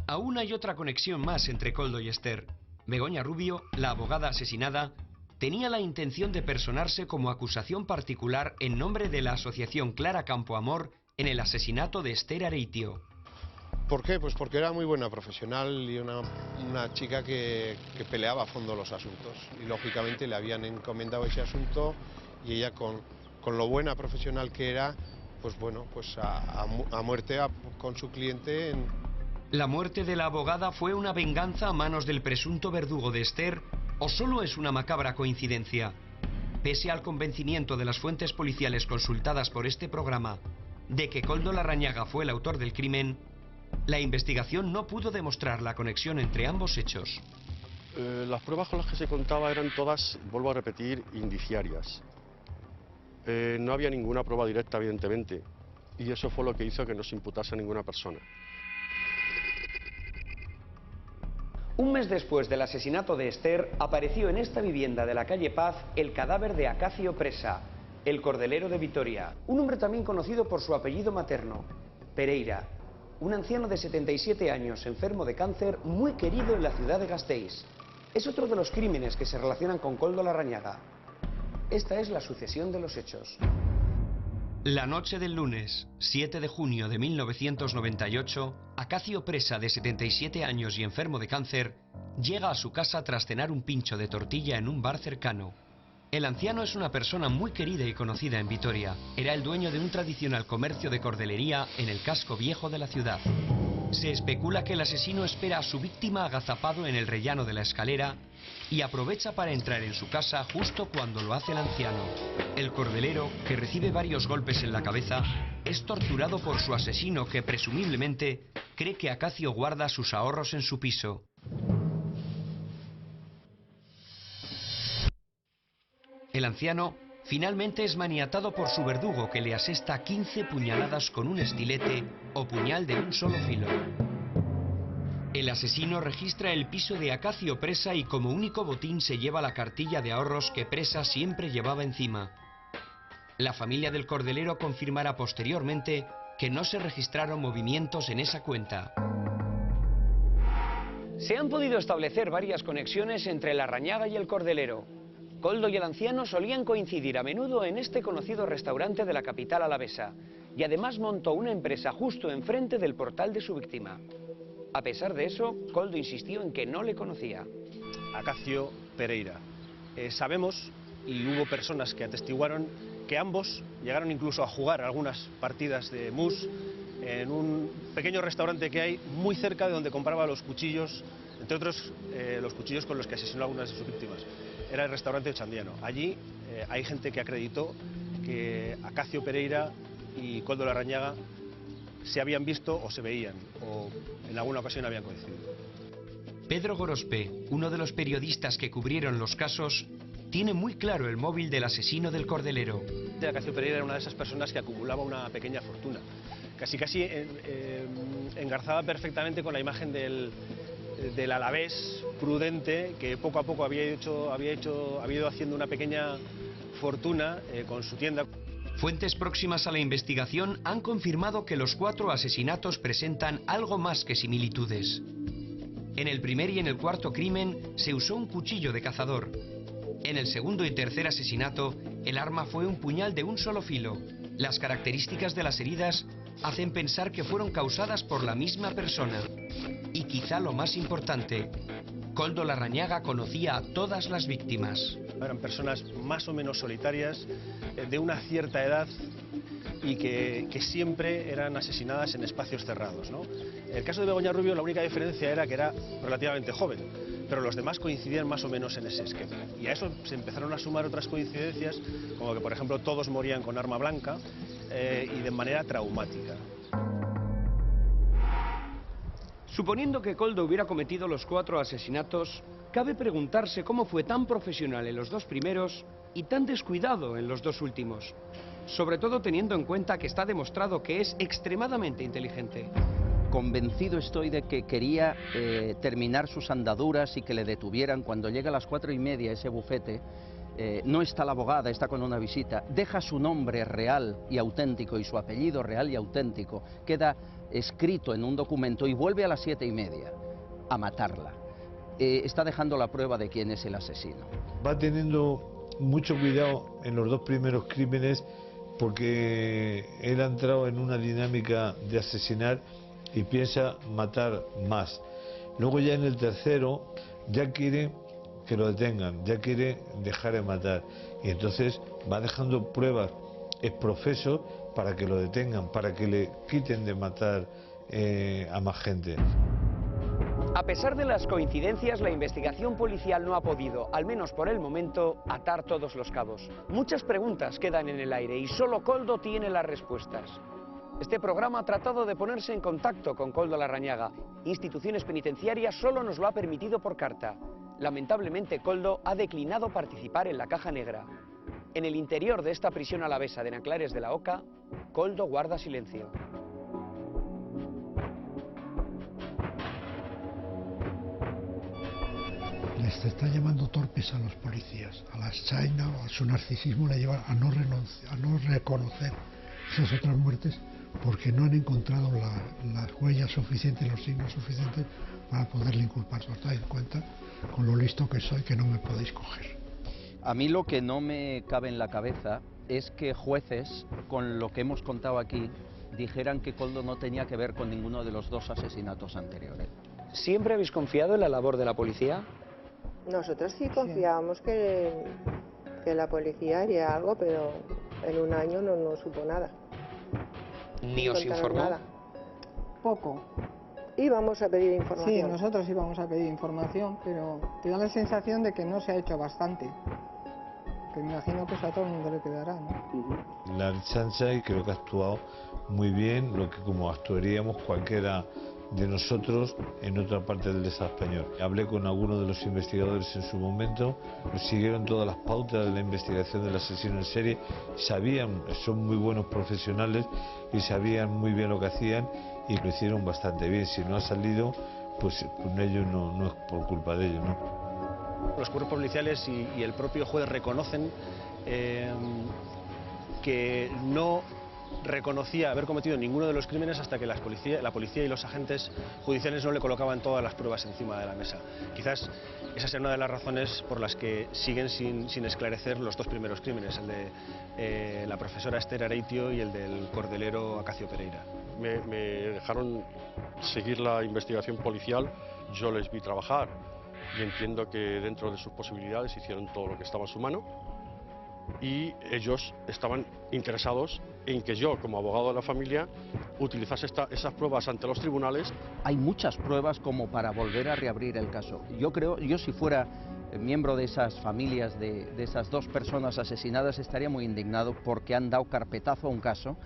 Aún hay otra conexión más entre Koldo y Esther. Begoña Rubio, la abogada asesinada, tenía la intención de personarse como acusación particular en nombre de la asociación Clara Campoamor en el asesinato de Esther Areitio. ¿Por qué? Pues porque era muy buena profesional y una chica que peleaba a fondo los asuntos. Y lógicamente le habían encomendado ese asunto y ella con lo buena profesional que era, pues bueno, pues a muerte con su cliente. ¿La muerte de la abogada fue una venganza a manos del presunto verdugo de Esther o solo es una macabra coincidencia? Pese al convencimiento de las fuentes policiales consultadas por este programa de que Koldo Larrañaga fue el autor del crimen, la investigación no pudo demostrar la conexión entre ambos hechos. Las pruebas con las que se contaba eran todas, vuelvo a repetir, indiciarias. No había ninguna prueba directa, evidentemente. y eso fue lo que hizo que no se imputase a ninguna persona. Un mes después del asesinato de Esther, apareció en esta vivienda de la calle Paz el cadáver de Acacio Presa, el cordelero de Vitoria, un hombre también conocido por su apellido materno, Pereira, un anciano de 77 años, enfermo de cáncer, muy querido en la ciudad de Gasteiz. Es otro de los crímenes que se relacionan con Koldo Larrañaga. Esta es la sucesión de los hechos. La noche del lunes, 7 de junio de 1998, Acacio Presa, de 77 años y enfermo de cáncer, llega a su casa tras cenar un pincho de tortilla en un bar cercano. El anciano es una persona muy querida y conocida en Vitoria. Era el dueño de un tradicional comercio de cordelería en el casco viejo de la ciudad. Se especula que el asesino espera a su víctima agazapado en el rellano de la escalera y aprovecha para entrar en su casa justo cuando lo hace el anciano. El cordelero, que recibe varios golpes en la cabeza, es torturado por su asesino, que presumiblemente cree que Acacio guarda sus ahorros en su piso. El anciano finalmente es maniatado por su verdugo, que le asesta 15 puñaladas con un estilete o puñal de un solo filo. El asesino registra el piso de Acacio Presa y como único botín se lleva la cartilla de ahorros que Presa siempre llevaba encima. La familia del cordelero confirmará posteriormente que no se registraron movimientos en esa cuenta. Se han podido establecer varias conexiones entre Larrañaga y el cordelero. Koldo y el anciano solían coincidir a menudo en este conocido restaurante de la capital alavesa y además montó una empresa justo enfrente del portal de su víctima. A pesar de eso, Koldo insistió en que no le conocía. Acacio Pereira. Sabemos, y hubo personas que atestiguaron, que ambos llegaron incluso a jugar algunas partidas de mus en un pequeño restaurante que hay muy cerca de donde compraba los cuchillos, entre otros los cuchillos con los que asesinó a algunas de sus víctimas. Era el restaurante Ochandiano. Allí hay gente que acreditó que Acacio Pereira y Koldo Larrañaga se habían visto o se veían, o en alguna ocasión habían coincidido. Pedro Gorospe, uno de los periodistas que cubrieron los casos, tiene muy claro el móvil del asesino del cordelero. Acacio Pereira era una de esas personas que acumulaba una pequeña fortuna, casi engarzada perfectamente con la imagen del alavés prudente, que poco a poco había ido haciendo una pequeña fortuna con su tienda. Fuentes próximas a la investigación han confirmado que los 4 asesinatos presentan algo más que similitudes. En el primer y en el cuarto crimen se usó un cuchillo de cazador. En el segundo y tercer asesinato, el arma fue un puñal de un solo filo. Las características de las heridas hacen pensar que fueron causadas por la misma persona. Y quizá lo más importante, Koldo Larrañaga conocía a todas las víctimas. Eran personas más o menos solitarias, de una cierta edad y que siempre eran asesinadas en espacios cerrados, ¿no? En el caso de Begoña Rubio la única diferencia era que era relativamente joven, pero los demás coincidían más o menos en ese esquema. Y a eso se empezaron a sumar otras coincidencias, como que por ejemplo todos morían con arma blanca y de manera traumática. Suponiendo que Koldo hubiera cometido los 4 asesinatos, cabe preguntarse cómo fue tan profesional en los 2 primeros y tan descuidado en los 2 últimos. Sobre todo teniendo en cuenta que está demostrado que es extremadamente inteligente. Convencido estoy de que quería terminar sus andaduras y que le detuvieran. Cuando llega a las 4:30 ese bufete, no está la abogada, está con una visita, deja su nombre real y auténtico y su apellido real y auténtico, queda escrito en un documento y vuelve a las 7:30 a matarla. Está dejando la prueba de quién es el asesino. Va teniendo mucho cuidado en los 2 primeros crímenes porque él ha entrado en una dinámica de asesinar y piensa matar más. Luego ya en el tercero ya quiere que lo detengan, ya quiere dejar de matar y entonces va dejando pruebas exprofeso para que lo detengan, para que le quiten de matar a más gente. A pesar de las coincidencias, la investigación policial no ha podido, al menos por el momento, atar todos los cabos. Muchas preguntas quedan en el aire y solo Koldo tiene las respuestas. Este programa ha tratado de ponerse en contacto con Koldo Larrañaga. Instituciones penitenciarias solo nos lo ha permitido por carta. Lamentablemente, Koldo ha declinado participar en la caja negra. En el interior de esta prisión alavesa de Naclares de la Oca, Koldo guarda silencio. Les está llamando torpes a los policías, a la China, o a su narcisismo le lleva a no reconocer esas otras muertes porque no han encontrado las huellas suficientes, los signos suficientes para poderle inculpar. ¿Os dais cuenta con lo listo que soy que no me podéis coger? A mí lo que no me cabe en la cabeza es que jueces, con lo que hemos contado aquí, dijeran que Koldo no tenía que ver con ninguno de los dos asesinatos anteriores. ¿Siempre habéis confiado en la labor de la policía? Nosotros sí confiábamos que la policía haría algo, pero en un año no supo nada. ¿Ni os informó? Nada. Poco. Íbamos a pedir información. Sí, nosotros íbamos a pedir información, pero te da la sensación de que no se ha hecho bastante. Que me imagino que eso a todo el mundo le quedará, ¿no? La Ertzaintza creo que ha actuado muy bien, lo que como actuaríamos cualquiera de nosotros en otra parte del Estado español. Hablé con algunos de los investigadores en su momento, siguieron todas las pautas de la investigación del asesino en serie, sabían, son muy buenos profesionales y sabían muy bien lo que hacían y lo hicieron bastante bien. Si no ha salido, pues ellos no es por culpa de ellos, ¿no? Los cuerpos policiales y el propio juez reconocen que no reconocía haber cometido ninguno de los crímenes hasta que la policía y los agentes judiciales no le colocaban todas las pruebas encima de la mesa. Quizás esa sea una de las razones por las que siguen sin esclarecer los dos primeros crímenes, el de la profesora Esther Areitio y el del cordelero Acacio Pereira. Me dejaron seguir la investigación policial, yo les vi trabajar y entiendo que dentro de sus posibilidades hicieron todo lo que estaba en su mano y ellos estaban interesados en que yo, como abogado de la familia, utilizase esas pruebas ante los tribunales. Hay muchas pruebas como para volver a reabrir el caso. Yo si fuera miembro de esas familias, de esas dos personas asesinadas, estaría muy indignado porque han dado carpetazo a un caso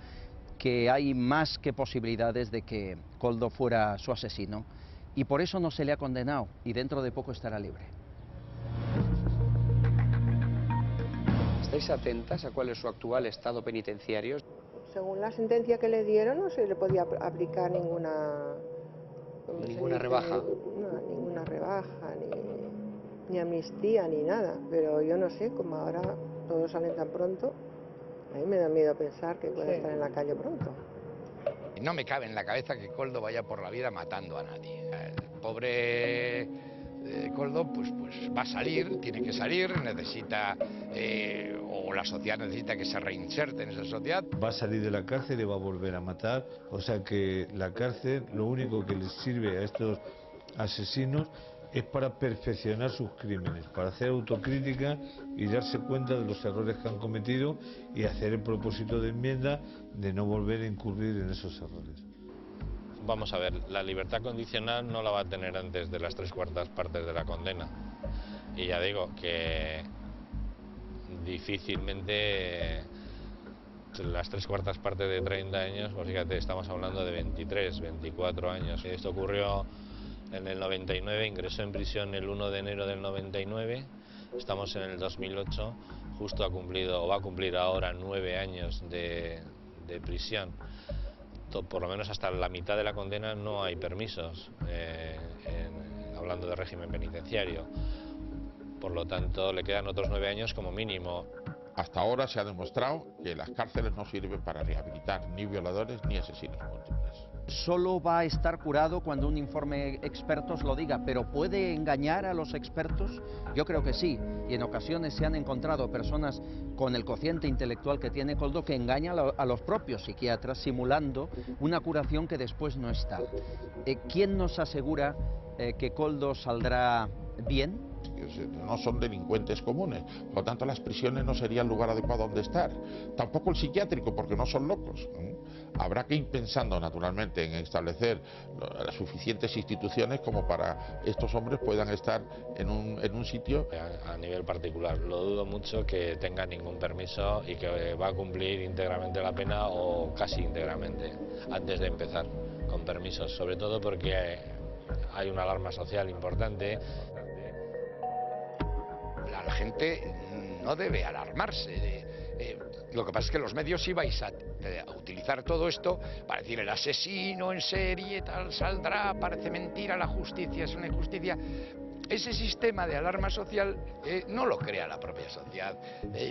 que hay más que posibilidades de que Koldo fuera su asesino y por eso no se le ha condenado y dentro de poco estará libre. ¿Estáis atentas a cuál es su actual estado penitenciario? Según la sentencia que le dieron no se le podía aplicar ninguna rebaja. No, ninguna rebaja, ni amnistía, ni nada. Pero yo no sé, como ahora todos salen tan pronto, a mí me da miedo pensar que puede estar en la calle pronto. No me cabe en la cabeza que Koldo vaya por la vida matando a nadie. El pobre Koldo pues va a salir, tiene que salir, necesita, o la sociedad necesita que se reinserte en esa sociedad. Va a salir de la cárcel y va a volver a matar, o sea que la cárcel lo único que les sirve a estos asesinos es para perfeccionar sus crímenes, para hacer autocrítica y darse cuenta de los errores que han cometido y hacer el propósito de enmienda de no volver a incurrir en esos errores. Vamos a ver, la libertad condicional no la va a tener antes de las 3/4 partes de la condena. Y ya digo que difícilmente las 3/4 partes de 30 años, pues fíjate, estamos hablando de 23, 24 años. Esto ocurrió en el 99, ingresó en prisión el 1 de enero del 99, estamos en el 2008, justo va a cumplir ahora 9 años de prisión. Por lo menos hasta la mitad de la condena no hay permisos, hablando de régimen penitenciario. Por lo tanto, le quedan otros 9 años como mínimo. Hasta ahora se ha demostrado que las cárceles no sirven para rehabilitar ni violadores ni asesinos múltiples. Solo va a estar curado cuando un informe expertos lo diga, pero ¿puede engañar a los expertos? Yo creo que sí, y en ocasiones se han encontrado personas con el cociente intelectual que tiene Koldo que engañan a los propios psiquiatras simulando una curación que después no está. ¿Quién nos asegura que Koldo saldrá bien? No son delincuentes comunes, por lo tanto las prisiones no serían el lugar adecuado donde estar, tampoco el psiquiátrico porque no son locos. Habrá que ir pensando naturalmente en establecer las suficientes instituciones como para estos hombres puedan estar en un sitio. A nivel particular, lo dudo mucho que tenga ningún permiso y que va a cumplir íntegramente la pena o casi íntegramente antes de empezar con permisos, sobre todo porque hay una alarma social importante. La gente no debe alarmarse. Lo que pasa es que los medios ibais a utilizar todo esto para decir el asesino en serie tal saldrá, parece mentira, la justicia es una injusticia. Ese sistema de alarma social no lo crea la propia sociedad,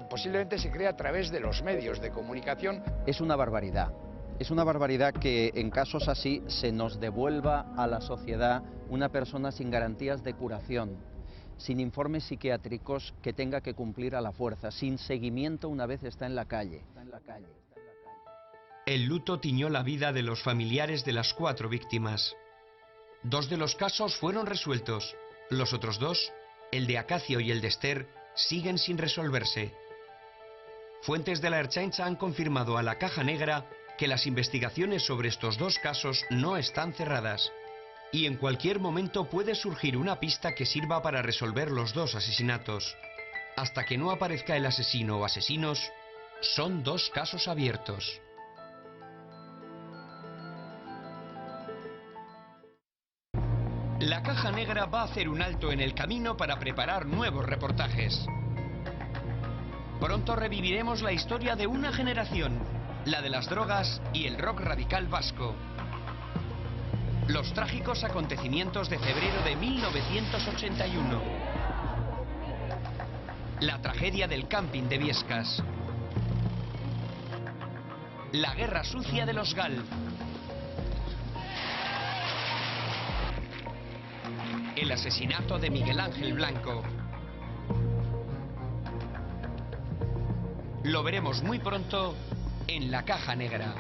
posiblemente se crea a través de los medios de comunicación. Es una barbaridad. Es una barbaridad que en casos así se nos devuelva a la sociedad una persona sin garantías de curación, sin informes psiquiátricos que tenga que cumplir a la fuerza, sin seguimiento una vez está en la calle. El luto tiñó la vida de los familiares de las 4 víctimas. 2 de los casos fueron resueltos. Los otros 2, el de Acacio y el de Esther, siguen sin resolverse. Fuentes de la Ertzaintza han confirmado a la Caja Negra que las investigaciones sobre estos 2 casos no están cerradas y en cualquier momento puede surgir una pista que sirva para resolver los 2 asesinatos. Hasta que no aparezca el asesino o asesinos, son 2 casos abiertos. La Caja Negra va a hacer un alto en el camino para preparar nuevos reportajes. Pronto reviviremos la historia de una generación, la de las drogas y el rock radical vasco. Los trágicos acontecimientos de febrero de 1981. La tragedia del camping de Biescas. La guerra sucia de los GAL. El asesinato de Miguel Ángel Blanco. Lo veremos muy pronto en La Caja Negra.